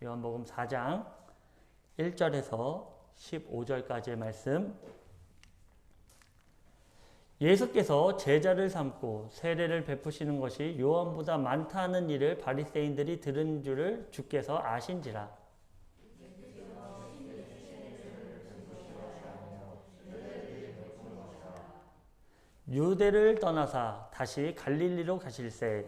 요한복음 4장 1절에서 15절까지의 말씀. 예수께서 제자를 삼고 세례를 베푸시는 것이 요한보다 많다는 일을 바리새인들이 들은 줄을 주께서 아신지라. 유대를 떠나사 다시 갈릴리로 가실새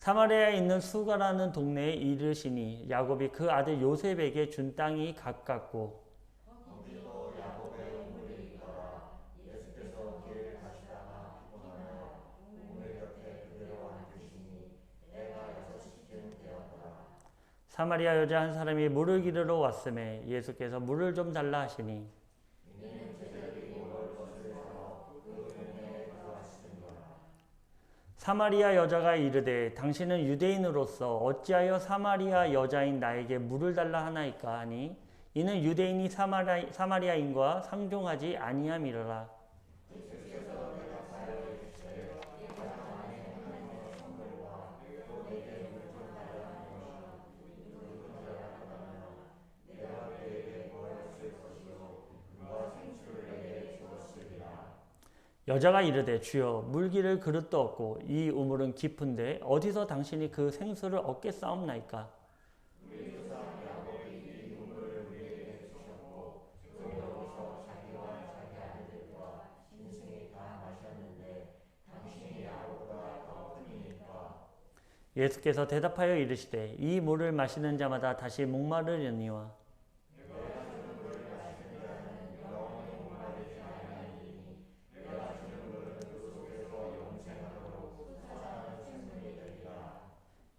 사마리아에 있는 수가라는 동네에 이르시니 야곱이 그 아들 요셉에게 준 땅이 가깝고 사마리아 여자 한 사람이 물을 기르러 왔음에 예수께서 물을 좀 달라 하시니 사마리아 여자가 이르되 당신은 유대인으로서 어찌하여 사마리아 여자인 나에게 물을 달라 하나이까 하니 이는 유대인이 사마리아인과 상종하지 아니함이로라. 여자가 이르되 주여 물기를 그릇도 없고 이 우물은 깊은데 어디서 당신이 그 생수를 얻겠사옵나이까. 예수께서 대답하여 이르시되 이 물을 마시는 자마다 다시 목마르려니와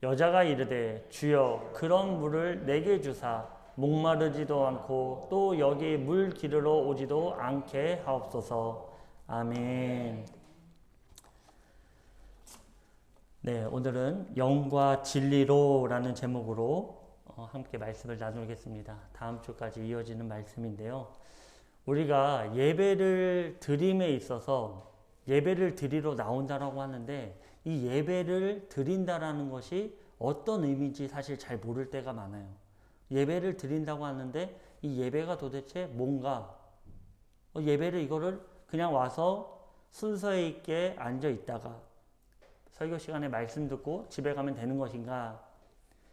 여자가 이르되 주여 그런 물을 내게 주사 목마르지도 않고 또 여기 물 기르러 오지도 않게 하옵소서. 아멘. 네, 오늘은 영과 진리로라는 제목으로 함께 말씀을 나누겠습니다. 다음 주까지 이어지는 말씀인데요. 우리가 예배를 드림에 있어서 예배를 드리러 나온다라고 하는데 이 예배를 드린다라는 것이 어떤 의미인지 사실 잘 모를 때가 많아요. 예배를 드린다고 하는데 이 예배가 도대체 뭔가? 예배를 이거를 그냥 와서 순서 있게 앉아 있다가 설교 시간에 말씀 듣고 집에 가면 되는 것인가?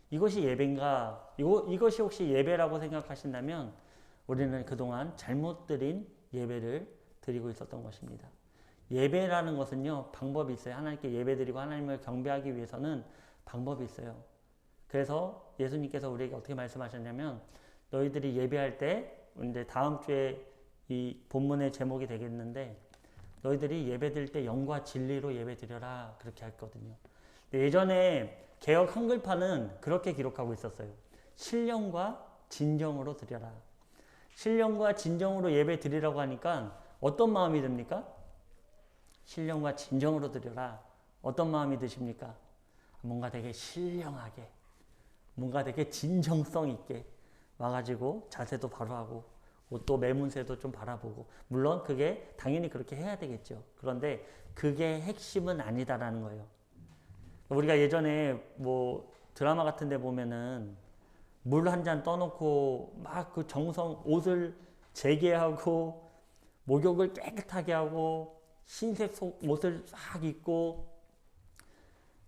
이것이 예배인가? 이것이 혹시 예배라고 생각하신다면 우리는 그동안 잘못 드린 예배를 드리고 있었던 것입니다. 예배라는 것은요, 방법이 있어요. 하나님께 예배드리고 하나님을 경배하기 위해서는 방법이 있어요. 그래서 예수님께서 우리에게 어떻게 말씀하셨냐면, 너희들이 예배할 때, 이제 다음 주에 이 본문의 제목이 되겠는데, 너희들이 예배드릴 때 영과 진리로 예배드려라. 그렇게 했거든요. 예전에 개역 한글판은 그렇게 기록하고 있었어요. 신령과 진정으로 드려라. 신령과 진정으로 예배 드리라고 하니까 어떤 마음이 듭니까? 신령과 진정으로 드려라. 어떤 마음이 드십니까? 뭔가 되게 신령하게, 뭔가 되게 진정성 있게 와가지고 자세도 바로 하고 옷도 매문새도 좀 바라보고, 물론 그게 당연히 그렇게 해야 되겠죠. 그런데 그게 핵심은 아니다라는 거예요. 우리가 예전에 뭐 드라마 같은 데 보면은 물 한 잔 떠놓고 막 그 정성 옷을 재개하고 목욕을 깨끗하게 하고 흰색 옷을 싹 입고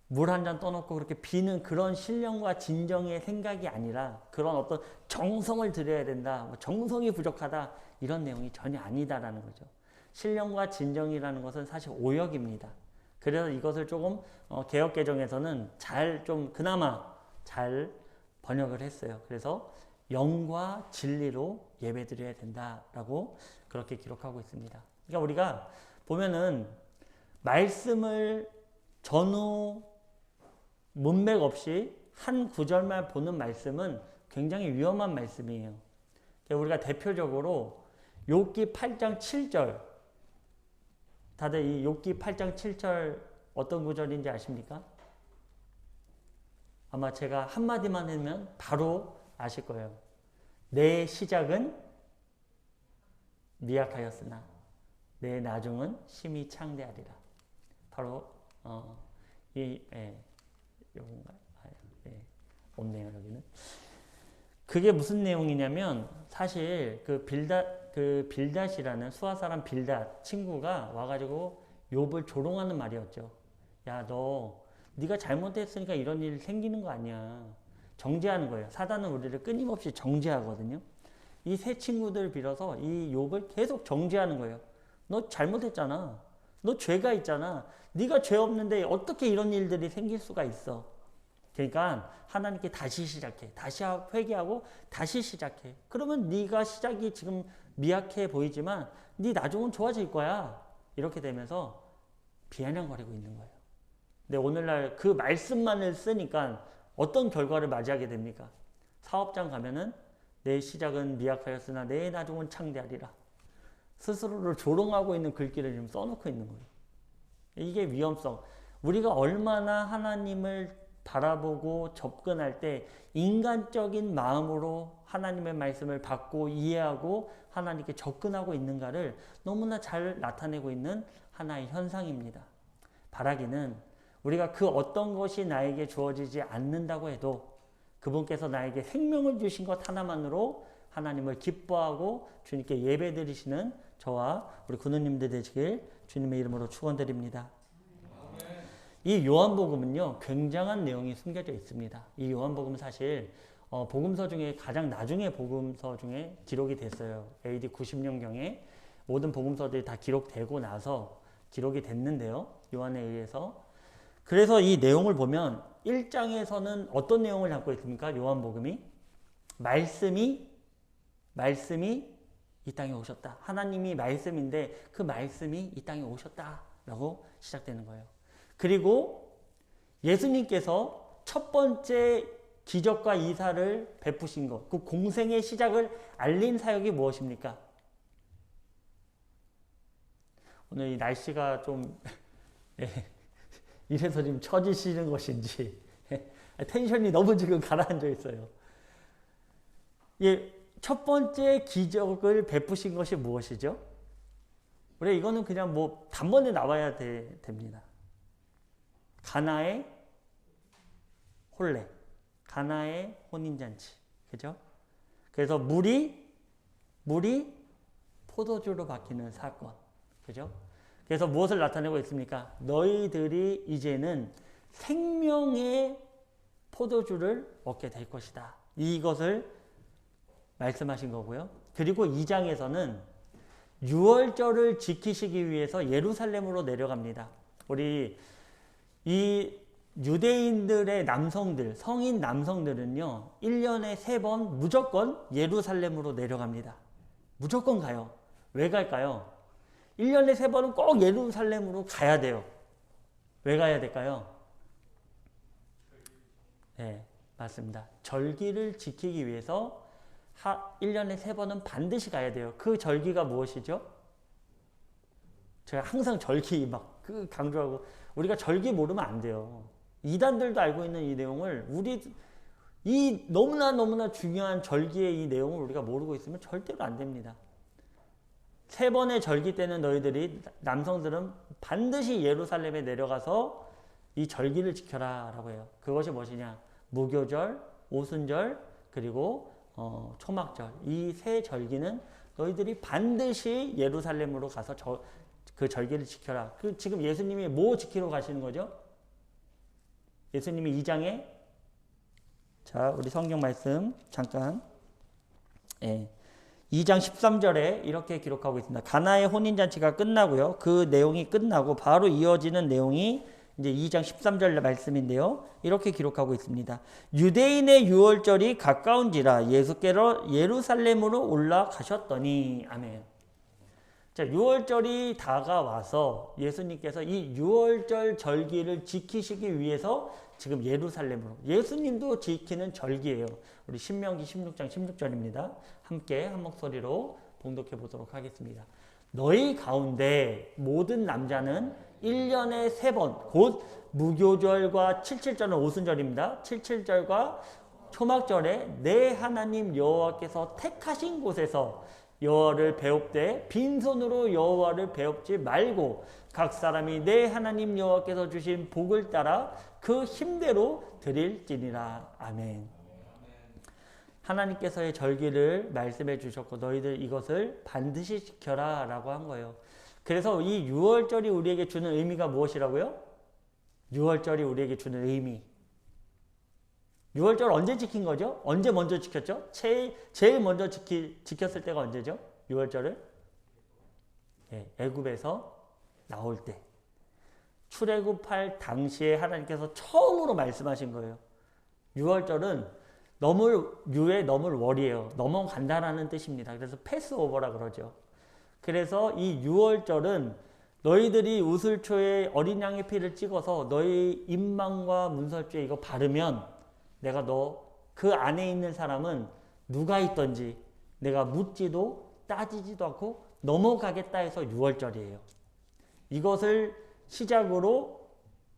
물 한 잔 떠놓고 그렇게 비는 그런 신령과 진정의 생각이 아니라 그런 어떤 정성을 들여야 된다, 정성이 부족하다, 이런 내용이 전혀 아니다라는 거죠. 신령과 진정이라는 것은 사실 오역입니다. 그래서 이것을 조금 개역개정에서는 그나마 잘 번역을 했어요. 그래서 영과 진리로 예배드려야 된다라고 그렇게 기록하고 있습니다. 그러니까 우리가 보면은 말씀을 전후 문맥 없이 한 구절만 보는 말씀은 굉장히 위험한 말씀이에요. 우리가 대표적으로 욥기 8장 7절, 다들 이 욥기 8장 7절 어떤 구절인지 아십니까? 아마 제가 한마디만 하면 바로 아실 거예요. 내 시작은 미약하였으나 내 나중은 심히 창대하리라. 바로 요건가요? 없네요, 여기는. 그게 무슨 내용이냐면 사실 그 빌닷이라는 수아 사람 빌닷 친구가 와가지고 욥을 조롱하는 말이었죠. 야, 네가 잘못했으니까 이런 일 생기는 거 아니야. 정죄하는 거예요. 사단은 우리를 끊임없이 정죄하거든요. 이 세 친구들 빌어서 이 욥을 계속 정죄하는 거예요. 너 잘못했잖아. 너 죄가 있잖아. 네가 죄 없는데 어떻게 이런 일들이 생길 수가 있어. 그러니까 하나님께 다시 시작해. 다시 회개하고 다시 시작해. 그러면 네가 시작이 지금 미약해 보이지만 네 나중은 좋아질 거야. 이렇게 되면서 비아냥거리고 있는 거예요. 근데 오늘날 그 말씀만을 쓰니까 어떤 결과를 맞이하게 됩니까? 사업장 가면은 내 시작은 미약하였으나 내 나중은 창대하리라. 스스로를 조롱하고 있는 글귀를 지금 써놓고 있는 거예요. 이게 위험성. 우리가 얼마나 하나님을 바라보고 접근할 때 인간적인 마음으로 하나님의 말씀을 받고 이해하고 하나님께 접근하고 있는가를 너무나 잘 나타내고 있는 하나의 현상입니다. 바라기는 우리가 그 어떤 것이 나에게 주어지지 않는다고 해도 그분께서 나에게 생명을 주신 것 하나만으로 하나님을 기뻐하고 주님께 예배드리시는 저와 우리 군우님들 되시길 주님의 이름으로 축원드립니다. 이 요한복음은요, 굉장한 내용이 숨겨져 있습니다. 이 요한복음은 사실 복음서 중에 가장 나중에 복음서 중에 기록이 됐어요. AD 90년경에 모든 복음서들이 다 기록되고 나서 기록이 됐는데요. 요한에 의해서. 그래서 이 내용을 보면 1장에서는 어떤 내용을 담고 있습니까? 요한복음이 말씀이 이 땅에 오셨다. 하나님이 말씀인데 그 말씀이 이 땅에 오셨다라고 시작되는 거예요. 그리고 예수님께서 첫 번째 기적과 이사를 베푸신 것, 그 공생의 시작을 알린 사역이 무엇입니까? 오늘 이 날씨가 좀 이래서 지금 처지시는 것인지 텐션이 너무 지금 가라앉아 있어요. 첫 번째 기적을 베푸신 것이 무엇이죠? 우리 이거는 그냥 뭐 단번에 나와야 됩니다. 가나의 혼례, 가나의 혼인잔치, 그죠? 그래서 물이 포도주로 바뀌는 사건, 그죠? 그래서 무엇을 나타내고 있습니까? 너희들이 이제는 생명의 포도주를 얻게 될 것이다. 이것을 말씀하신 거고요. 그리고 2장에서는 유월절을 지키시기 위해서 예루살렘으로 내려갑니다. 우리 이 유대인들의 남성들, 성인 남성들은요, 1년에 3번 무조건 예루살렘으로 내려갑니다. 무조건 가요. 왜 갈까요? 1년에 3번은 꼭 예루살렘으로 가야 돼요. 왜 가야 될까요? 네, 맞습니다. 절기를 지키기 위해서 1년에 3번은 반드시 가야 돼요. 그 절기가 무엇이죠? 제가 항상 절기 막 강조하고, 우리가 절기 모르면 안 돼요. 이단들도 알고 있는 이 내용을 이 너무나 중요한 절기의 이 내용을 우리가 모르고 있으면 절대로 안 됩니다. 3번의 절기 때는 너희들이 남성들은 반드시 예루살렘에 내려가서 이 절기를 지켜라 라고 해요. 그것이 무엇이냐? 무교절, 오순절, 그리고 초막절. 이 3 절기는 너희들이 반드시 예루살렘으로 가서 그 절기를 지켜라. 지금 예수님이 뭐 지키러 가시는 거죠? 예수님이 2장에, 자, 우리 성경 말씀 잠깐. 2장 13절에 이렇게 기록하고 있습니다. 가나의 혼인잔치가 끝나고요. 그 내용이 끝나고 바로 이어지는 내용이 이제 2장 13절 말씀인데요. 이렇게 기록하고 있습니다. 유대인의 유월절이 가까운지라 예수께로 예루살렘으로 올라가셨더니. 아멘. 자, 유월절이 다가와서 예수님께서 이 유월절 절기를 지키시기 위해서 지금 예루살렘으로, 예수님도 지키는 절기예요. 우리 신명기 16장 16절입니다. 함께 한 목소리로 봉독해 보도록 하겠습니다. 너희 가운데 모든 남자는 1년에 3번, 곧 무교절과 77절은 오순절입니다. 77절과 초막절에 내 하나님 여호와께서 택하신 곳에서 여호와를 배웁되 빈손으로 여호와를 배웁지 말고 각 사람이 내 하나님 여호와께서 주신 복을 따라 그 힘대로 드릴지니라. 아멘. 하나님께서의 절기를 말씀해 주셨고 너희들 이것을 반드시 지켜라 라고 한 거예요. 그래서 이 유월절이 우리에게 주는 의미가 무엇이라고요? 유월절이 우리에게 주는 의미. 유월절 언제 지킨 거죠? 언제 먼저 지켰죠? 제일 먼저 지켰을 때가 언제죠? 유월절을? 네, 애굽에서 나올 때. 출애굽할 당시에 하나님께서 처음으로 말씀하신 거예요. 유월절은 넘을 월이에요. 넘어간다라는 뜻입니다. 그래서 패스오버라 그러죠. 그래서 이 유월절은 너희들이 우슬초에 어린 양의 피를 찍어서 너희 임망과 문설주에 이거 바르면 내가 그 안에 있는 사람은 누가 있던지 내가 묻지도 따지지도 않고 넘어가겠다 해서 유월절이에요. 이것을 시작으로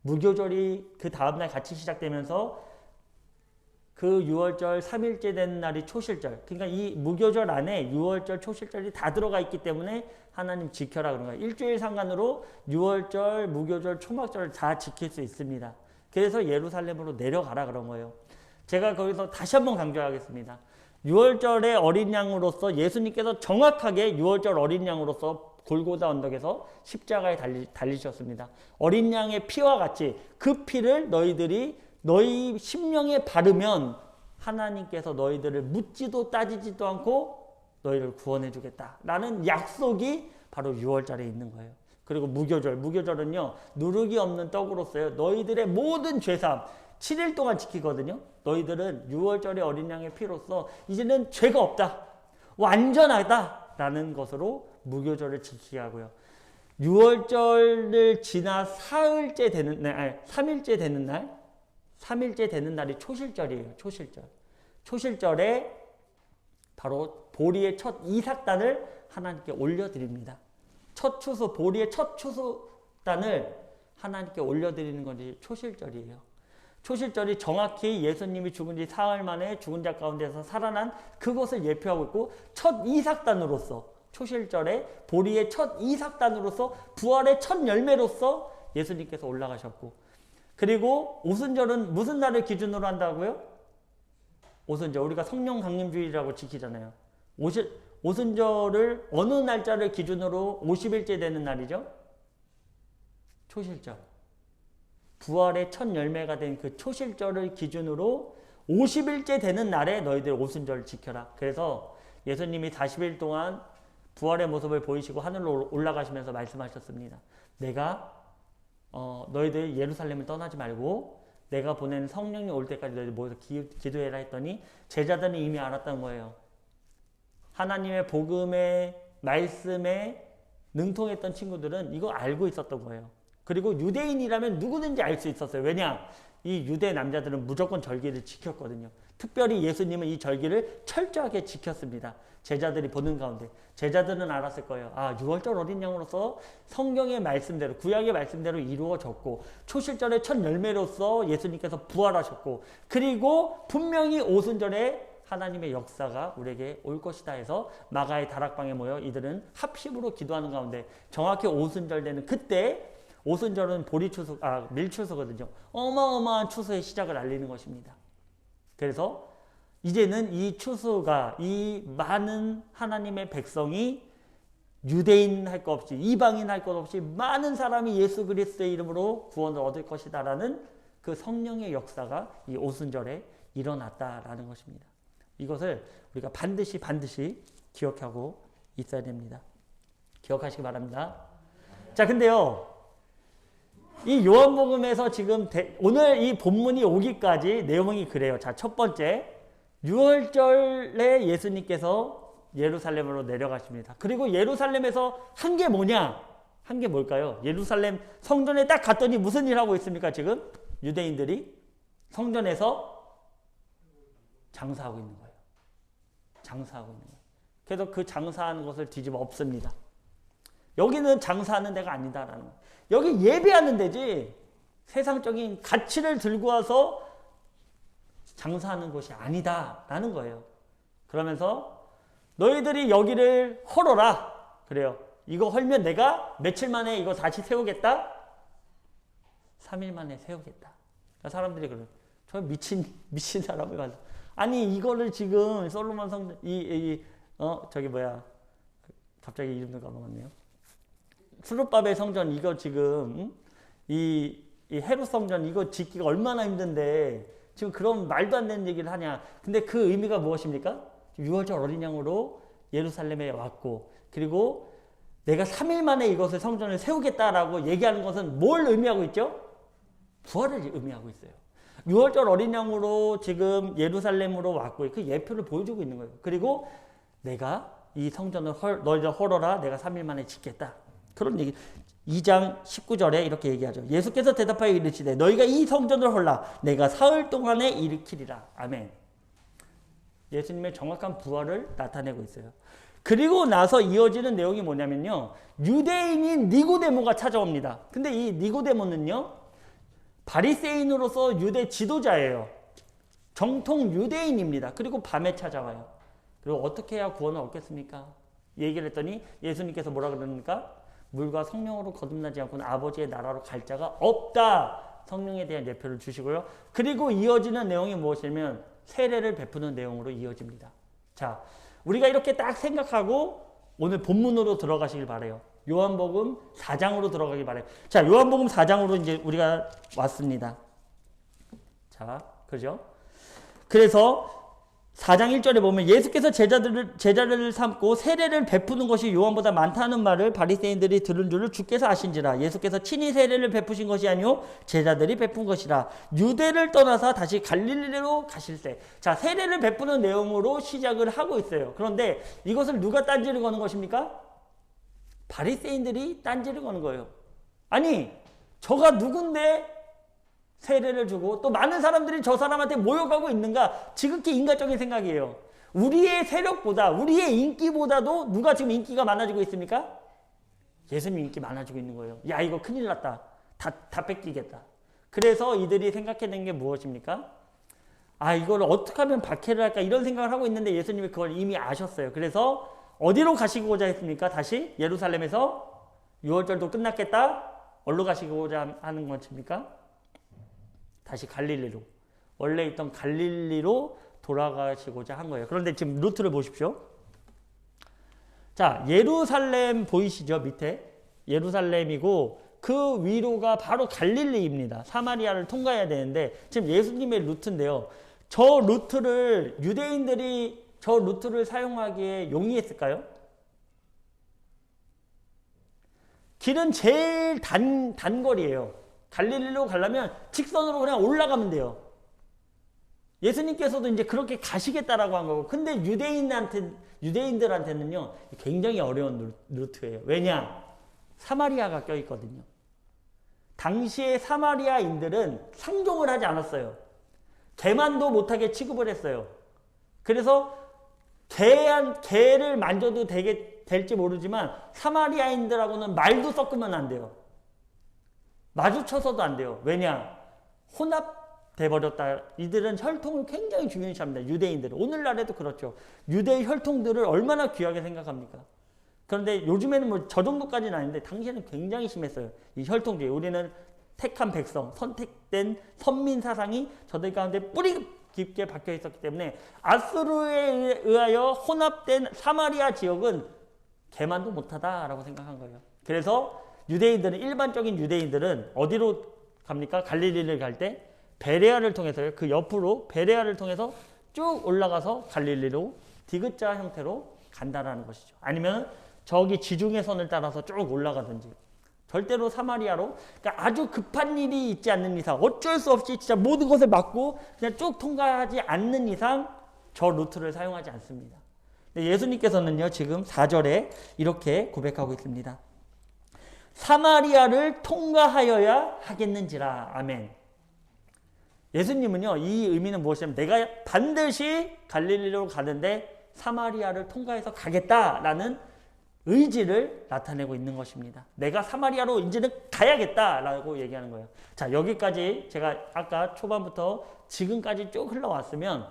무교절이 그 다음날 같이 시작되면서 그 유월절 3일째 되는 날이 초실절. 그러니까 이 무교절 안에 유월절, 초실절이 다 들어가 있기 때문에 하나님 지켜라 그런 거예요. 일주일 상간으로 유월절, 무교절, 초막절 다 지킬 수 있습니다. 그래서 예루살렘으로 내려가라 그런 거예요. 제가 거기서 다시 한번 강조하겠습니다. 유월절의 어린 양으로서 예수님께서 정확하게 유월절 어린 양으로서 골고다 언덕에서 십자가에 달리셨습니다. 어린 양의 피와 같이 그 피를 너희 심령에 바르면 하나님께서 너희들을 묻지도 따지지도 않고 너희를 구원해 주겠다라는 약속이 바로 유월절에 있는 거예요. 그리고 무교절은요. 누룩이 없는 떡으로서요. 너희들의 모든 죄사함 7일 동안 지키거든요. 너희들은 유월절의 어린 양의 피로서 이제는 죄가 없다. 완전하다라는 것으로 무교절을 지키게 하고요. 유월절을 지나 3일째 되는 날이 초실절이에요. 초실절에 바로 보리의 첫 이삭단을 하나님께 올려드립니다. 보리의 첫 추수단을 하나님께 올려드리는 것이 초실절이에요. 초실절이 정확히 예수님이 죽은 지 사흘 만에 죽은 자 가운데서 살아난 그것을 예표하고 있고 첫 이삭단으로서 초실절에 보리의 첫 이삭단으로서 부활의 첫 열매로서 예수님께서 올라가셨고 그리고 오순절은 무슨 날을 기준으로 한다고요? 오순절. 우리가 성령 강림주일이라고 지키잖아요. 오순절을 어느 날짜를 기준으로 50일째 되는 날이죠? 초실절. 부활의 첫 열매가 된 그 초실절을 기준으로 50일째 되는 날에 너희들 오순절을 지켜라. 그래서 예수님이 40일 동안 부활의 모습을 보이시고 하늘로 올라가시면서 말씀하셨습니다. 내가 너희들 예루살렘을 떠나지 말고 내가 보낸 성령이 올 때까지 너희들 모여서 기도해라 했더니 제자들은 이미 알았던 거예요. 하나님의 복음의 말씀에 능통했던 친구들은 이거 알고 있었던 거예요. 그리고 유대인이라면 누구든지 알 수 있었어요. 왜냐? 이 유대 남자들은 무조건 절기를 지켰거든요. 특별히 예수님은 이 절기를 철저하게 지켰습니다. 제자들이 보는 가운데 제자들은 알았을 거예요. 유월절 어린 양으로서 성경의 말씀대로 구약의 말씀대로 이루어졌고 초실절의 첫 열매로서 예수님께서 부활하셨고 그리고 분명히 오순절에 하나님의 역사가 우리에게 올 것이다 해서 마가의 다락방에 모여 이들은 합심으로 기도하는 가운데 정확히 오순절 되는 그때 오순절은 밀추수거든요. 어마어마한 추수의 시작을 알리는 것입니다. 그래서 이제는 이 추수가 이 많은 하나님의 백성이 유대인 할 것 없이 이방인 할 것 없이 많은 사람이 예수 그리스도의 이름으로 구원을 얻을 것이다 라는 그 성령의 역사가 이 오순절에 일어났다라는 것입니다. 이것을 우리가 반드시 기억하고 있어야 됩니다. 기억하시기 바랍니다. 자, 근데요. 이 요한복음에서 지금 오늘 이 본문이 오기까지 내용이 그래요. 자, 첫 번째. 유월절에 예수님께서 예루살렘으로 내려가십니다. 그리고 예루살렘에서 한 게 뭐냐? 한 게 뭘까요? 예루살렘 성전에 딱 갔더니 무슨 일 하고 있습니까? 지금 유대인들이 성전에서 장사하고 있는 거예요. 그래서 그 장사하는 것을 뒤집어 엎습니다. 여기는 장사하는 데가 아니다라는 거예요. 여기 예배하는 데지 세상적인 가치를 들고 와서 장사하는 곳이 아니다라는 거예요. 그러면서 너희들이 여기를 헐어라. 그래요. 이거 헐면 내가 며칠 만에 이거 다시 세우겠다? 3일 만에 세우겠다. 그러니까 사람들이 그래요. 저 미친 사람을 가서. 아니, 이거를 지금 솔로몬 성전, 저기 뭐야. 갑자기 이름도 까먹었네요. 수르바벨 성전 이거 지금, 이 헤롯 성전 이거 짓기가 얼마나 힘든데 지금 그런 말도 안 되는 얘기를 하냐. 근데 그 의미가 무엇입니까? 6월절 어린 양으로 예루살렘에 왔고, 그리고 내가 3일 만에 이것을 성전을 세우겠다라고 얘기하는 것은 뭘 의미하고 있죠? 부활을 의미하고 있어요. 6월절 어린 양으로 지금 예루살렘으로 왔고 그 예표를 보여주고 있는 거예요. 그리고 내가 이 성전을 너희들 헐어라. 내가 3일 만에 짓겠다. 그런 얘기. 2장 19절에 이렇게 얘기하죠. 예수께서 대답하여 이르시되 너희가 이 성전을 헐라. 내가 사흘 동안에 일으키리라. 아멘. 예수님의 정확한 부활을 나타내고 있어요. 그리고 나서 이어지는 내용이 뭐냐면요. 유대인인 니고데모가 찾아옵니다. 근데 이 니고데모는요. 바리새인으로서 유대 지도자예요. 정통 유대인입니다. 그리고 밤에 찾아와요. 그리고 어떻게 해야 구원을 얻겠습니까? 얘기를 했더니 예수님께서 뭐라 그러니까? 물과 성령으로 거듭나지 않고는 아버지의 나라로 갈 자가 없다. 성령에 대한 예표를 주시고요. 그리고 이어지는 내용이 무엇이냐면 세례를 베푸는 내용으로 이어집니다. 자, 우리가 이렇게 딱 생각하고 오늘 본문으로 들어가시길 바라요. 요한복음 4장으로 들어가길 바라요. 자, 요한복음 4장으로 이제 우리가 왔습니다. 자, 그죠? 그래서 4장 1절에 보면 예수께서 제자를 삼고 세례를 베푸는 것이 요한보다 많다는 말을 바리새인들이 들은 줄을 주께서 아신지라. 예수께서 친히 세례를 베푸신 것이 아니요 제자들이 베푼 것이라. 유대를 떠나서 다시 갈릴리로 가실세. 자, 세례를 베푸는 내용으로 시작을 하고 있어요. 그런데 이것을 누가 딴지를 거는 것입니까? 바리새인들이 딴지를 거는 거예요. 아니, 저가 누군데 세례를 주고 또 많은 사람들이 저 사람한테 모여가고 있는가? 지극히 인간적인 생각이에요. 우리의 세력보다, 우리의 인기보다도 누가 지금 인기가 많아지고 있습니까? 예수님 인기 많아지고 있는 거예요. 야, 이거 큰일 났다. 다 뺏기겠다. 그래서 이들이 생각해낸 게 무엇입니까? 아, 이걸 어떻게 하면 박해를 할까? 이런 생각을 하고 있는데 예수님이 그걸 이미 아셨어요. 그래서 어디로 가시고자 했습니까? 다시 예루살렘에서 6월절도 끝났겠다? 어디로 가시고자 하는 것입니까? 다시 갈릴리로, 원래 있던 갈릴리로 돌아가시고자 한 거예요. 그런데 지금 루트를 보십시오. 자, 예루살렘 보이시죠? 밑에 예루살렘이고 그 위로가 바로 갈릴리입니다. 사마리아를 통과해야 되는데 지금 예수님의 루트인데요. 저 루트를 유대인들이 저 루트를 사용하기에 용이했을까요? 길은 제일 단거리예요. 갈릴리로 가려면 직선으로 그냥 올라가면 돼요. 예수님께서도 이제 그렇게 가시겠다라고 한 거고. 근데 유대인들한테는요, 굉장히 어려운 루트예요. 왜냐? 사마리아가 껴있거든요. 당시에 사마리아인들은 상종을 하지 않았어요. 개만도 못하게 취급을 했어요. 그래서 개를 만져도 될지 모르지만 사마리아인들하고는 말도 섞으면 안 돼요. 마주쳐서도 안 돼요. 왜냐? 혼합돼 버렸다. 이들은 혈통을 굉장히 중요시합니다. 유대인들은. 오늘날에도 그렇죠. 유대의 혈통들을 얼마나 귀하게 생각합니까? 그런데 요즘에는 뭐 저 정도까지는 아닌데 당시에는 굉장히 심했어요. 이 혈통주의. 우리는 택한 백성, 선택된 선민 사상이 저들 가운데 뿌리 깊게 박혀 있었기 때문에 아수르에 의하여 혼합된 사마리아 지역은 개만도 못하다라고 생각한 거예요. 그래서 유대인들은, 일반적인 유대인들은 어디로 갑니까? 갈릴리를 갈 때 베레아를 통해서요. 그 옆으로 베레아를 통해서 쭉 올라가서 갈릴리로 디귿자 형태로 간다라는 것이죠. 아니면 저기 지중해 선을 따라서 쭉 올라가든지. 절대로 사마리아로, 그러니까 아주 급한 일이 있지 않는 이상, 어쩔 수 없이 진짜 모든 것을 막고 그냥 쭉 통과하지 않는 이상 저 루트를 사용하지 않습니다. 예수님께서는요, 지금 4절에 이렇게 고백하고 있습니다. 사마리아를 통과하여야 하겠는지라. 아멘. 예수님은요, 이 의미는 무엇이냐면 내가 반드시 갈릴리로 가는데 사마리아를 통과해서 가겠다라는 의지를 나타내고 있는 것입니다. 내가 사마리아로 이제는 가야겠다라고 얘기하는 거예요. 자, 여기까지 제가 아까 초반부터 지금까지 쭉 흘러왔으면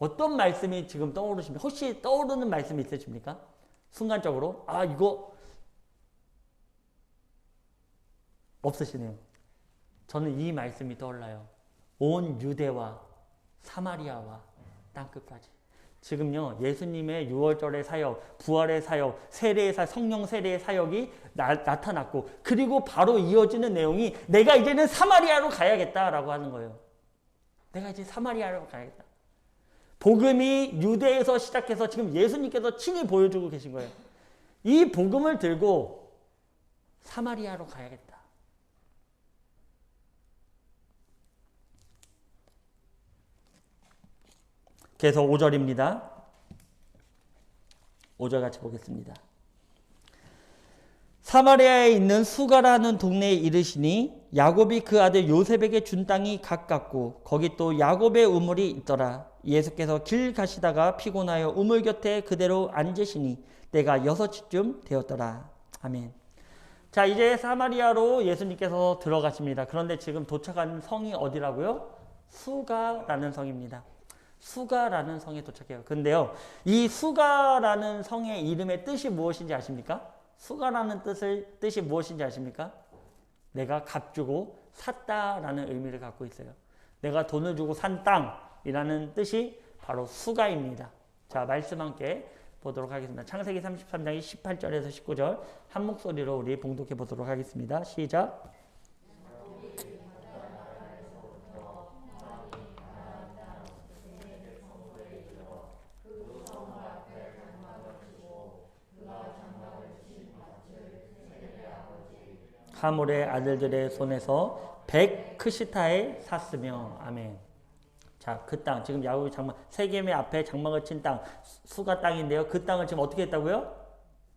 어떤 말씀이 지금 떠오르십니까? 혹시 떠오르는 말씀이 있으십니까? 순간적으로 이거 없으시네요. 저는 이 말씀이 떠올라요. 온 유대와 사마리아와 땅끝까지. 지금요, 예수님의 6월절의 사역, 부활의 사역, 세례의 사역, 성령 세례의 사역이 나타났고, 그리고 바로 이어지는 내용이 내가 이제는 사마리아로 가야겠다라고 하는 거예요. 내가 이제 사마리아로 가야겠다. 복음이 유대에서 시작해서 지금 예수님께서 친히 보여주고 계신 거예요. 이 복음을 들고 사마리아로 가야겠다. 그래서 5절입니다. 5절 같이 보겠습니다. 사마리아에 있는 수가라는 동네에 이르시니 야곱이 그 아들 요셉에게 준 땅이 가깝고 거기 또 야곱의 우물이 있더라. 예수께서 길 가시다가 피곤하여 우물 곁에 그대로 앉으시니 때가 6시쯤 되었더라. 아멘. 자, 이제 사마리아로 예수님께서 들어가십니다. 그런데 지금 도착한 성이 어디라고요? 수가라는 성입니다. 수가라는 성에 도착해요. 근데요, 이 수가라는 성의 이름의 뜻이 무엇인지 아십니까? 수가라는 뜻이 무엇인지 아십니까? 내가 값 주고 샀다라는 의미를 갖고 있어요. 내가 돈을 주고 산 땅이라는 뜻이 바로 수가입니다. 자, 말씀 함께 보도록 하겠습니다. 창세기 33장이 18절에서 19절 한 목소리로 우리 봉독해 보도록 하겠습니다. 시작. 하몰의 아들들의 손에서 100크시타에 샀으며. 아멘. 자, 그 땅, 지금 야곱이 세겜의 앞에 장막을 친 땅, 수가 땅인데요. 그 땅을 지금 어떻게 했다고요?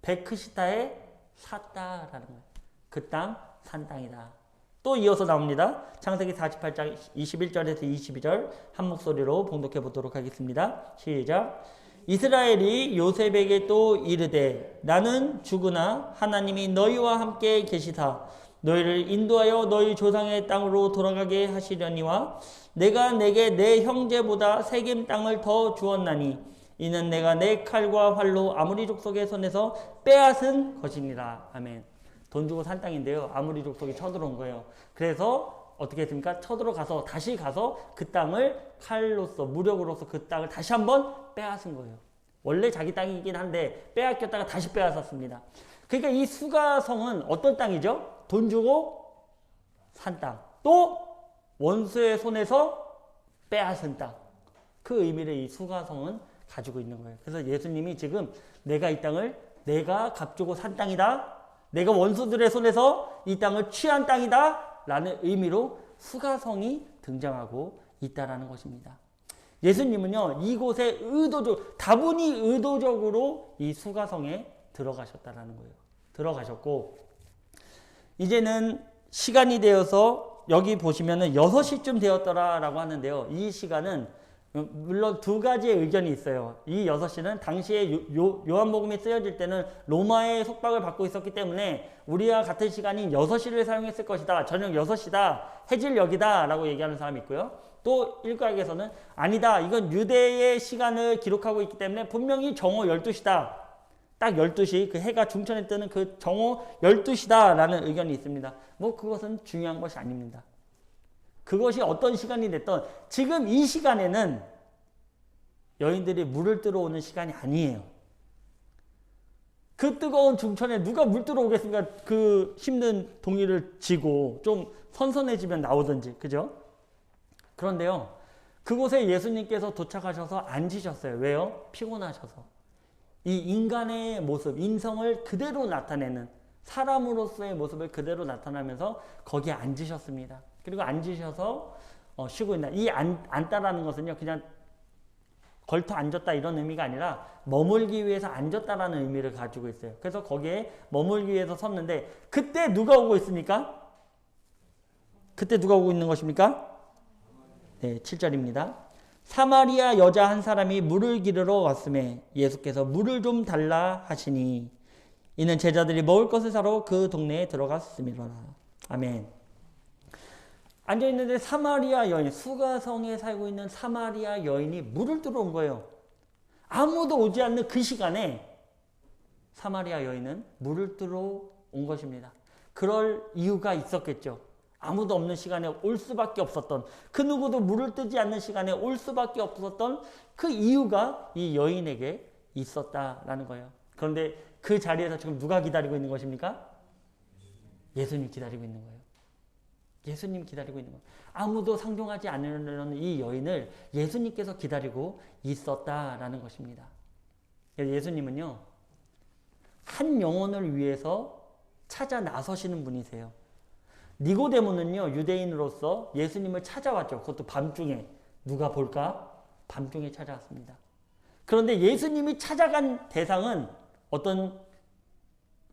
100크시타에 샀다라는 거예요. 그 땅, 산 땅이다. 또 이어서 나옵니다. 창세기 48장 21절에서 22절 한 목소리로 봉독해 보도록 하겠습니다. 시작. 이스라엘이 요셉에게 또 이르되 나는 죽으나 하나님이 너희와 함께 계시사 너희를 인도하여 너희 조상의 땅으로 돌아가게 하시려니와 내가 내게 내 형제보다 세겜 땅을 더 주었나니 이는 내가 내 칼과 활로 아모리 족속의 손에서 빼앗은 것이니라. 아멘. 돈 주고 산 땅인데요, 아모리 족속이 쳐들어온 거예요. 그래서 어떻게 했습니까? 쳐들어가서 다시 가서 그 땅을 칼로서 무력으로서 그 땅을 다시 한번 빼앗은 거예요. 원래 자기 땅이긴 한데 빼앗겼다가 다시 빼앗았습니다. 그러니까 이 수가성은 어떤 땅이죠? 돈 주고 산 땅. 또 원수의 손에서 빼앗은 땅. 그 의미를 이 수가성은 가지고 있는 거예요. 그래서 예수님이 지금 내가 이 땅을 내가 값 주고 산 땅이다. 내가 원수들의 손에서 이 땅을 취한 땅이다. 라는 의미로 수가성이 등장하고 있다라는 것입니다. 예수님은요, 이곳에 다분히 의도적으로 이 수가성에 들어가셨다라는 거예요. 들어가셨고, 이제는 시간이 되어서 여기 보시면은 6시쯤 되었더라라고 하는데요. 이 시간은 물론 두 가지의 의견이 있어요. 이 6시는 당시에 요한복음이 쓰여질 때는 로마의 속박을 받고 있었기 때문에 우리와 같은 시간인 6시를 사용했을 것이다. 저녁 6시다. 해질녘이다. 라고 얘기하는 사람이 있고요. 또 일각에서는 아니다. 이건 유대의 시간을 기록하고 있기 때문에 분명히 정오 12시다. 딱 12시, 그 해가 중천에 뜨는 그 정오 12시다. 라는 의견이 있습니다. 뭐 그것은 중요한 것이 아닙니다. 그것이 어떤 시간이 됐던 지금 이 시간에는 여인들이 물을 뜨러 오는 시간이 아니에요. 그 뜨거운 중천에 누가 물 뜨러 오겠습니까? 그 힘든 동이를 지고 좀 선선해지면 나오든지, 그죠? 그런데요, 그곳에 예수님께서 도착하셔서 앉으셨어요. 왜요? 피곤하셔서. 이 인간의 모습, 인성을 그대로 나타내는 사람으로서의 모습을 그대로 나타나면서 거기에 앉으셨습니다. 그리고 앉으셔서 쉬고 있나. 이 앉다라는 것은요, 그냥 걸터 앉았다 이런 의미가 아니라 머물기 위해서 앉았다라는 의미를 가지고 있어요. 그래서 거기에 머물기 위해서 섰는데 그때 누가 오고 있습니까? 그때 누가 오고 있는 것입니까? 네, 7절입니다. 사마리아 여자 한 사람이 물을 기르러 왔음에 예수께서 물을 좀 달라 하시니 이는 제자들이 먹을 것을 사러 그 동네에 들어갔음이로라. 아멘. 앉아있는데 사마리아 여인, 수가성에 살고 있는 사마리아 여인이 물을 들어온 거예요. 아무도 오지 않는 그 시간에 사마리아 여인은 물을 들어온 것입니다. 그럴 이유가 있었겠죠. 아무도 없는 시간에 올 수밖에 없었던, 그 누구도 물을 뜨지 않는 시간에 올 수밖에 없었던 그 이유가 이 여인에게 있었다라는 거예요. 그런데 그 자리에서 지금 누가 기다리고 있는 것입니까? 예수님 기다리고 있는 거예요. 예수님 기다리고 있는 거예요. 아무도 상종하지 않으려는 이 여인을 예수님께서 기다리고 있었다라는 것입니다. 예수님은요, 한 영혼을 위해서 찾아 나서시는 분이세요. 니고데모는요, 유대인으로서 예수님을 찾아왔죠. 그것도 밤중에. 누가 볼까? 밤중에 찾아왔습니다. 그런데 예수님이 찾아간 대상은 어떤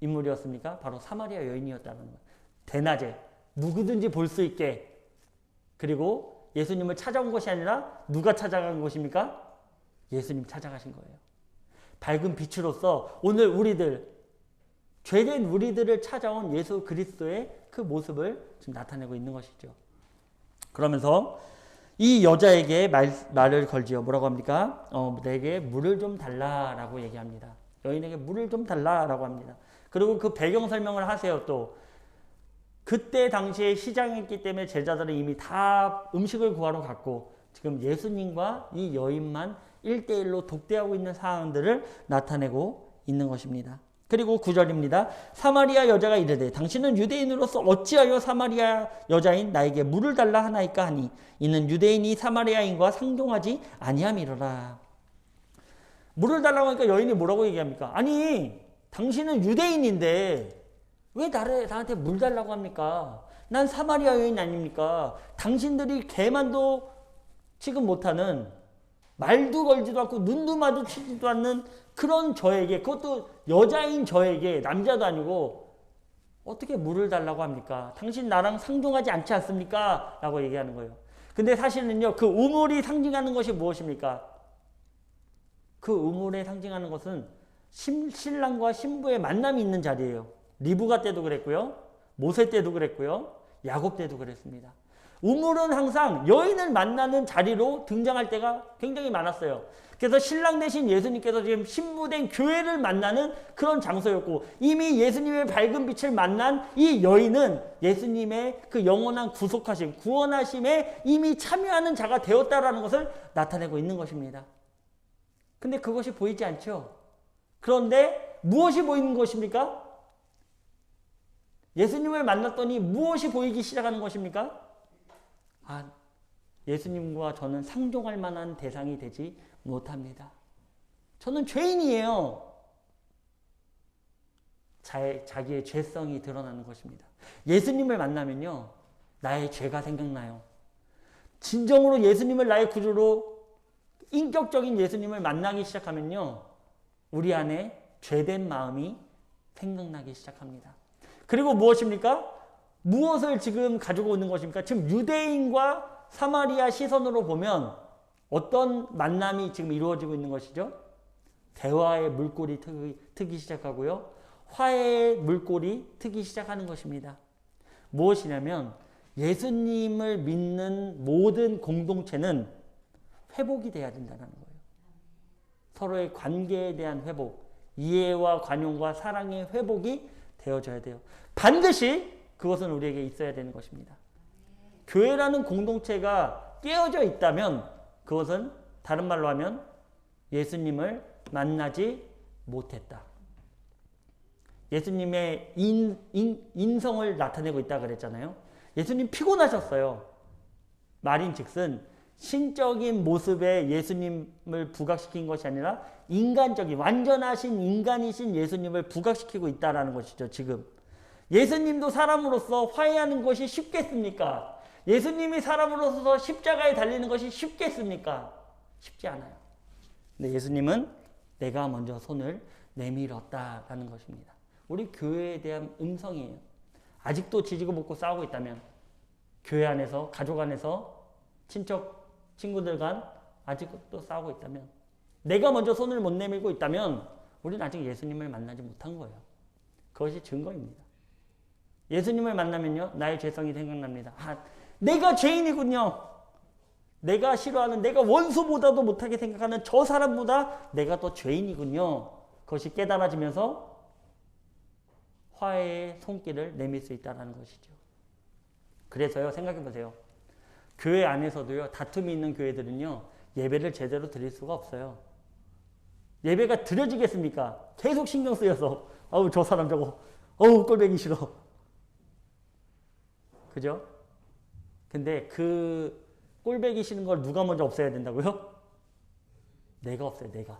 인물이었습니까? 바로 사마리아 여인이었다는 거예요. 대낮에 누구든지 볼 수 있게. 그리고 예수님을 찾아온 것이 아니라 누가 찾아간 것입니까? 예수님 찾아가신 거예요. 밝은 빛으로서 오늘 우리들, 죄된 우리들을 찾아온 예수 그리스도의 그 모습을 지금 나타내고 있는 것이죠. 그러면서 이 여자에게 말을 걸지요. 뭐라고 합니까? 내게 물을 좀 달라라고 얘기합니다. 여인에게 물을 좀 달라라고 합니다. 그리고 그 배경 설명을 하세요. 또 그때 당시에 시장이었기 때문에 제자들은 이미 다 음식을 구하러 갔고 지금 예수님과 이 여인만 1대1로 독대하고 있는 상황들을 나타내고 있는 것입니다. 그리고 9절입니다. 사마리아 여자가 이르되 당신은 유대인으로서 어찌하여 사마리아 여자인 나에게 물을 달라 하나이까 하니 이는 유대인이 사마리아인과 상종하지 아니함이로라. 물을 달라고 하니까 여인이 뭐라고 얘기합니까? 아니 당신은 유대인인데 왜 나한테 물 달라고 합니까? 난 사마리아 여인 아닙니까? 당신들이 개만도 취급 못하는, 말도 걸지도 않고 눈도 마주치지도 않는 그런 저에게, 그것도 여자인 저에게, 남자도 아니고 어떻게 물을 달라고 합니까? 당신 나랑 상종하지 않지 않습니까? 라고 얘기하는 거예요. 근데 사실은요, 그 우물이 상징하는 것이 무엇입니까? 그 우물에 상징하는 것은 신랑과 신부의 만남이 있는 자리예요. 리브가 때도 그랬고요. 모세 때도 그랬고요. 야곱 때도 그랬습니다. 우물은 항상 여인을 만나는 자리로 등장할 때가 굉장히 많았어요. 그래서 신랑 대신 예수님께서 지금 신부된 교회를 만나는 그런 장소였고 이미 예수님의 밝은 빛을 만난 이 여인은 예수님의 그 영원한 구속하심, 구원하심에 이미 참여하는 자가 되었다라는 것을 나타내고 있는 것입니다. 근데 그것이 보이지 않죠? 그런데 무엇이 보이는 것입니까? 예수님을 만났더니 무엇이 보이기 시작하는 것입니까? 예수님과 저는 상종할 만한 대상이 되지 못합니다. 저는 죄인이에요. 자기의 죄성이 드러나는 것입니다. 예수님을 만나면요, 나의 죄가 생각나요. 진정으로 예수님을 나의 구주로 인격적인 예수님을 만나기 시작하면요, 우리 안에 죄된 마음이 생각나기 시작합니다. 그리고 무엇입니까? 무엇을 지금 가지고 오는 것입니까? 지금 유대인과 사마리아 시선으로 보면 어떤 만남이 지금 이루어지고 있는 것이죠? 대화의 물꼬리 트기 시작하고요. 화해의 물꼬리 트기 시작하는 것입니다. 무엇이냐면 예수님을 믿는 모든 공동체는 회복이 돼야 된다는 거예요. 서로의 관계에 대한 회복, 이해와 관용과 사랑의 회복이 되어져야 돼요. 반드시 그것은 우리에게 있어야 되는 것입니다. 교회라는 공동체가 깨어져 있다면 그것은 다른 말로 하면 예수님을 만나지 못했다. 예수님의 인성을 나타내고 있다 그랬잖아요. 예수님 피곤하셨어요. 말인즉슨 신적인 모습에 예수님을 부각시킨 것이 아니라 인간적인 완전하신 인간이신 예수님을 부각시키고 있다는 것이죠. 지금 예수님도 사람으로서 화해하는 것이 쉽겠습니까? 예수님이 사람으로서 십자가에 달리는 것이 쉽겠습니까? 쉽지 않아요. 근데 예수님은 내가 먼저 손을 내밀었다라는 것입니다. 우리 교회에 대한 음성이에요. 아직도 지지고 볶고 싸우고 있다면, 교회 안에서, 가족 안에서, 친척, 친구들 간 아직도 싸우고 있다면, 내가 먼저 손을 못 내밀고 있다면 우리는 아직 예수님을 만나지 못한 거예요. 그것이 증거입니다. 예수님을 만나면요, 나의 죄성이 생각납니다. 내가 죄인이군요. 내가 싫어하는, 내가 원수보다도 못하게 생각하는 저 사람보다 내가 더 죄인이군요. 그것이 깨달아지면서 화해의 손길을 내밀 수 있다는 것이죠. 그래서요, 생각해 보세요. 교회 안에서도요, 다툼이 있는 교회들은요, 예배를 제대로 드릴 수가 없어요. 예배가 드려지겠습니까? 계속 신경 쓰여서, 아우, 저 사람 저거, 어우, 꼴보기 싫어. 그죠? 근데 그 꼴보기 싫은 걸 누가 먼저 없애야 된다고요? 내가 없어요, 내가.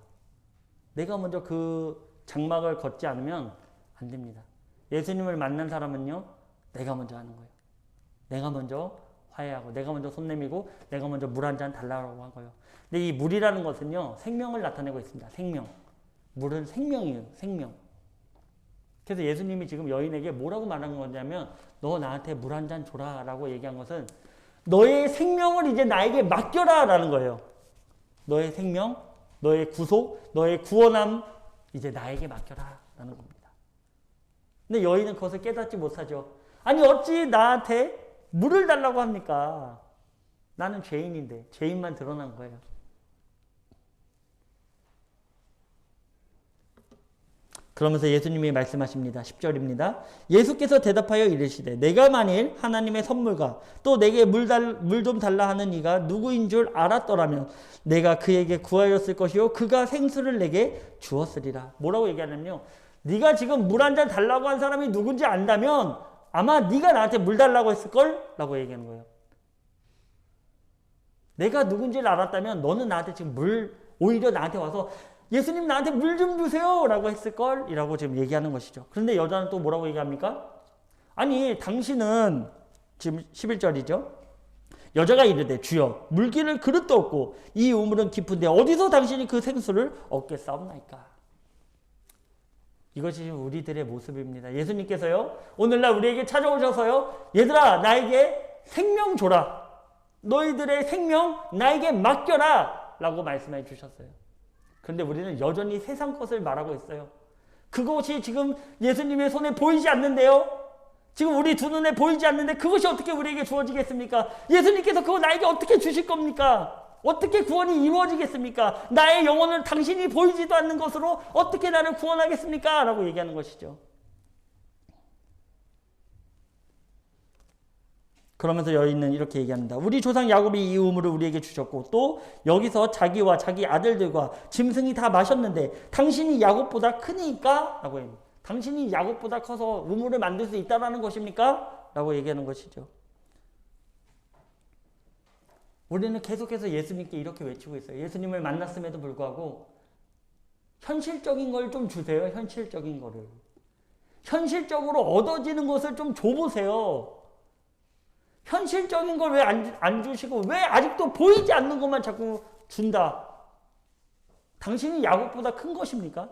내가 먼저 그 장막을 걷지 않으면 안 됩니다. 예수님을 만난 사람은요, 내가 먼저 하는 거예요. 내가 먼저 화해하고, 내가 먼저 손 내밀고, 내가 먼저 물 한 잔 달라고 한 거예요. 근데 이 물이라는 것은요, 생명을 나타내고 있습니다. 생명. 물은 생명이에요, 생명. 그래서 예수님이 지금 여인에게 뭐라고 말한 거냐면, 너 나한테 물 한 잔 줘라 라고 얘기한 것은 너의 생명을 이제 나에게 맡겨라 라는 거예요. 너의 생명, 너의 구속, 너의 구원함 이제 나에게 맡겨라 라는 겁니다. 근데 여인은 그것을 깨닫지 못하죠. 아니 어찌 나한테 물을 달라고 합니까? 나는 죄인인데, 죄인만 드러난 거예요. 그러면서 예수님이 말씀하십니다. 10절입니다. 예수께서 대답하여 이르시되 내가 만일 하나님의 선물과 또 내게 물 좀 달라 하는 이가 누구인 줄 알았더라면 내가 그에게 구하였을 것이요 그가 생수를 내게 주었으리라. 뭐라고 얘기하냐면요. 네가 지금 물 한 잔 달라고 한 사람이 누군지 안다면 아마 네가 나한테 물 달라고 했을걸? 라고 얘기하는 거예요. 내가 누군지를 알았다면 너는 나한테 지금 오히려 나한테 와서 예수님 나한테 물 좀 주세요 라고 했을걸? 이라고 지금 얘기하는 것이죠. 그런데 여자는 또 뭐라고 얘기합니까? 아니 당신은 지금 11절이죠. 여자가 이르되 주여 물기를 그릇도 없고 이 우물은 깊은데 어디서 당신이 그 생수를 얻겠사옵나이까. 이것이 우리들의 모습입니다. 예수님께서요 오늘날 우리에게 찾아오셔서요 얘들아 나에게 생명 줘라. 너희들의 생명 나에게 맡겨라 라고 말씀해 주셨어요. 그런데 우리는 여전히 세상 것을 말하고 있어요. 그것이 지금 예수님의 손에 보이지 않는데요. 지금 우리 두 눈에 보이지 않는데 그것이 어떻게 우리에게 주어지겠습니까? 예수님께서 그거 나에게 어떻게 주실 겁니까? 어떻게 구원이 이루어지겠습니까? 나의 영혼을 당신이 보이지도 않는 것으로 어떻게 나를 구원하겠습니까? 라고 얘기하는 것이죠. 그러면서 여인은 이렇게 얘기합니다. 우리 조상 야곱이 이 우물을 우리에게 주셨고 또 여기서 자기와 자기 아들들과 짐승이 다 마셨는데 당신이 야곱보다 크니까? 라고 얘기합니다. 당신이 야곱보다 커서 우물을 만들 수 있다는 것입니까? 라고 얘기하는 것이죠. 우리는 계속해서 예수님께 이렇게 외치고 있어요. 예수님을 만났음에도 불구하고 현실적인 걸 좀 주세요. 현실적인 거를. 현실적으로 얻어지는 것을 좀 줘보세요. 현실적인 걸 왜 안 주시고 왜 아직도 보이지 않는 것만 자꾸 준다. 당신이 야곱보다 큰 것입니까?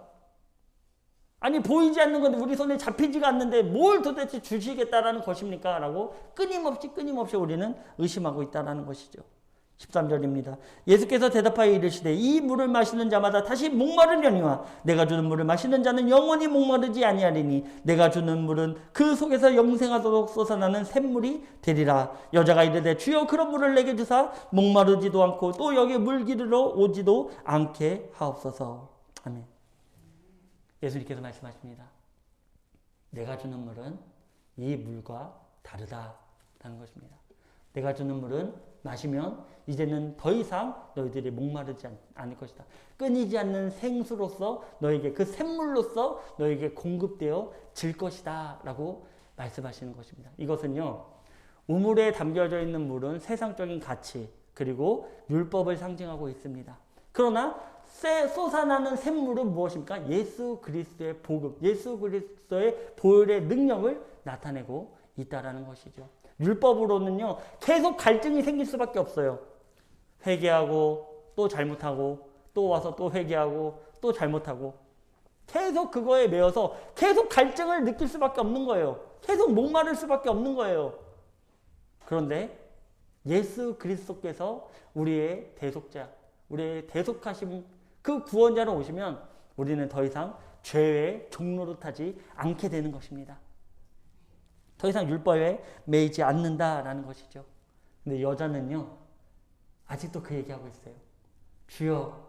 아니 보이지 않는 건데 우리 손에 잡히지가 않는데 뭘 도대체 주시겠다라는 것입니까? 라고 끊임없이 우리는 의심하고 있다는 것이죠. 13절입니다. 예수께서 대답하여 이르시되 이 물을 마시는 자마다 다시 목마르려니와 내가 주는 물을 마시는 자는 영원히 목마르지 아니하리니 내가 주는 물은 그 속에서 영생하도록 솟아나는 샘물이 되리라. 여자가 이르되 주여 그런 물을 내게 주사 목마르지도 않고 또 여기 물 기르러 오지도 않게 하옵소서. 아멘. 예수님께서 말씀하십니다. 내가 주는 물은 이 물과 다르다라는 것입니다. 내가 주는 물은 마시면 이제는 더 이상 너희들이 목마르지 않을 것이다. 끊이지 않는 생수로서 너에게 그 샘물로서 너에게 공급되어 질 것이다 라고 말씀하시는 것입니다. 이것은요 우물에 담겨져 있는 물은 세상적인 가치 그리고 율법을 상징하고 있습니다. 그러나 솟아나는 샘물은 무엇입니까? 예수 그리스도의 복음, 예수 그리스도의 보혈의 능력을 나타내고 있다는 것이죠. 율법으로는요 계속 갈등이 생길 수밖에 없어요. 회개하고 또 잘못하고 또 와서 또 회개하고 또 잘못하고 계속 그거에 매여서 계속 갈증을 느낄 수밖에 없는 거예요. 계속 목마를 수밖에 없는 거예요. 그런데 예수 그리스도께서 우리의 대속자, 우리의 대속하신 그 구원자로 오시면 우리는 더 이상 죄의 종로로 타지 않게 되는 것입니다. 더 이상 율법에 매이지 않는다라는 것이죠. 근데 여자는요, 아직도 그 얘기하고 있어요. 주여,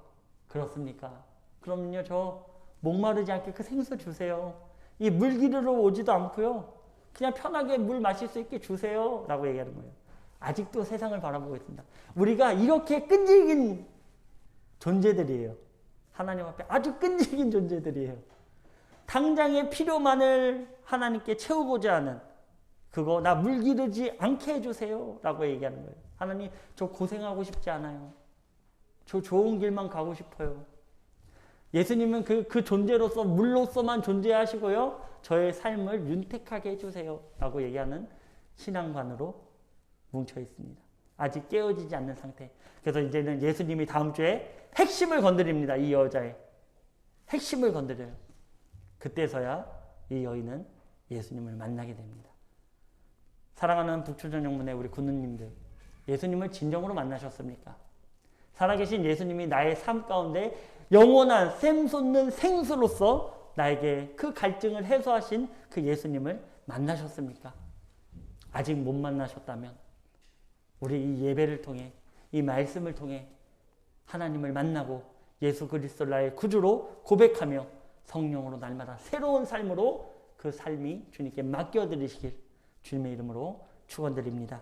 그렇습니까? 그럼요, 저 목마르지 않게 그 생수 주세요. 이 물 기르러 오지도 않고요. 그냥 편하게 물 마실 수 있게 주세요. 라고 얘기하는 거예요. 아직도 세상을 바라보고 있습니다. 우리가 이렇게 끈질긴 존재들이에요. 하나님 앞에 아주 끈질긴 존재들이에요. 당장의 필요만을 하나님께 채우고자 하는 그거 나 물 기르지 않게 해주세요. 라고 얘기하는 거예요. 하나님 저 고생하고 싶지 않아요. 저 좋은 길만 가고 싶어요. 예수님은 그 존재로서 물로서만 존재하시고요. 저의 삶을 윤택하게 해주세요. 라고 얘기하는 신앙관으로 뭉쳐 있습니다. 아직 깨어지지 않는 상태. 그래서 이제는 예수님이 다음 주에 핵심을 건드립니다. 이 여자의 핵심을 건드려요. 그때서야 이 여인은 예수님을 만나게 됩니다. 사랑하는 북초전 영문의 우리 군우님들, 예수님을 진정으로 만나셨습니까? 살아계신 예수님이 나의 삶 가운데 영원한 샘솟는 생수로서 나에게 그 갈증을 해소하신 그 예수님을 만나셨습니까? 아직 못 만나셨다면 우리 이 예배를 통해 이 말씀을 통해 하나님을 만나고 예수 그리스도를 나의 구주로 고백하며 성령으로 날마다 새로운 삶으로 그 삶이 주님께 맡겨드리시길 주님의 이름으로 축원드립니다.